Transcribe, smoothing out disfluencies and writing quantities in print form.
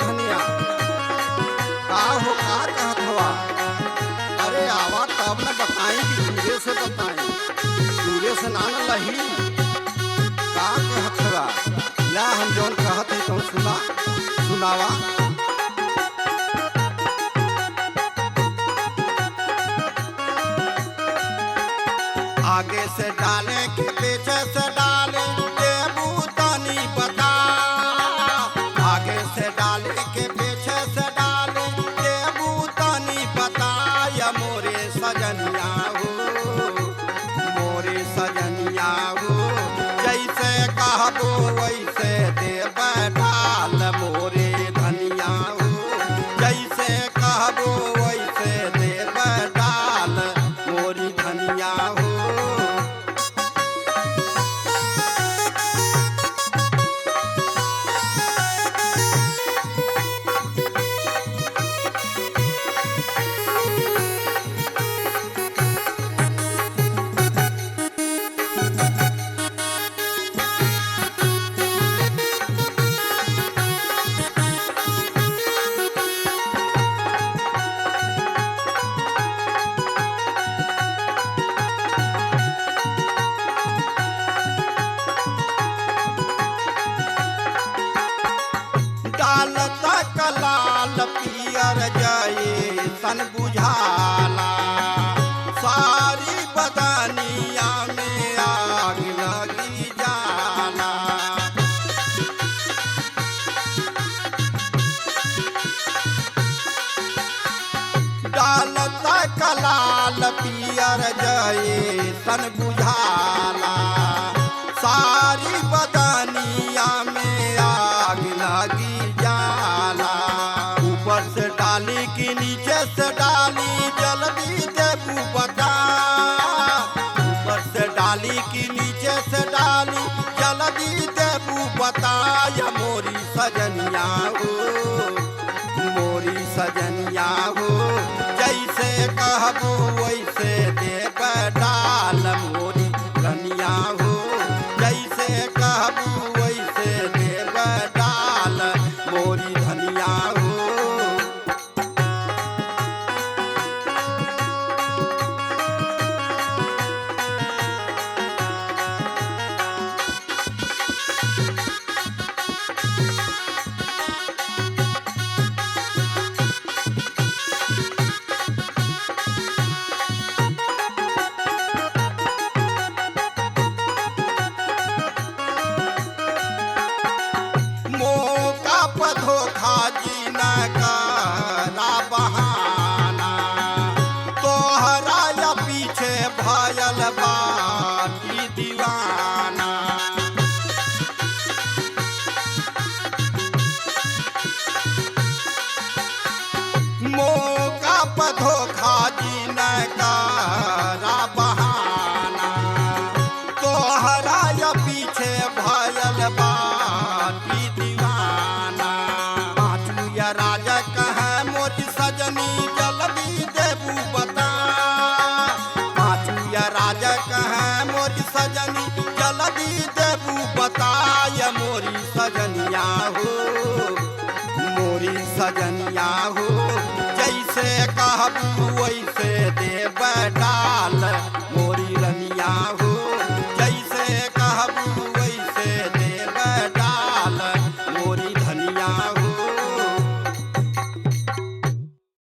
धनिया का हो का कहत हवा? अरे आवा तब न बताई कि दूरे से बताई, दूरे से ना न लही का कहत हवा? या हम जौन कहत है तो सुनावा। आगे से डाले के पीछे से डाले देबू तनी बता, आगे से डाले के पीछे से डाले देबू तनी बता। या मोरे सजनिया हो, मोरे सजनिया हो, जैसे कहबो वैसे देब डाल मोरे धनिया हो, जैसे कहबो वैसे देब डाल मोरी धनिया हो। लाल पियर जाए सन बुझाला, सारी बदनिया में आग लगी जाला। डालता कलाल पियर जाए सन बुझाला, सारी बदनिया में आग लगी जाला। ऊपर से डाली कि नीचे से डाली जल्दी देबू बता, ऊपर से डाली कि नीचे से डाली जल्दी देबू बता। या मोरी सजनिया हो, मोरी सजनिया हो, जैसे कहबू वैसे देब डाल मोरी धनिया हो, जैसे कहबू वैसे देब डाल मोरी धनिया हो। धोखा जी न करा बहाना, तोहरा या पीछे भयल बाटी दीवाना। मौका पर धोखा जी न करा बहाना, तोहरा या पीछे भयल बाटी राजा कहे मोरी सजनी जल्दी देबू बता, पाछू या राजा कहे मोरी सजनी जल्दी देबू बता। या मोरी सजनिया हो, मोरी सजनिया हो, जैसे कहबू वैसे देब डाल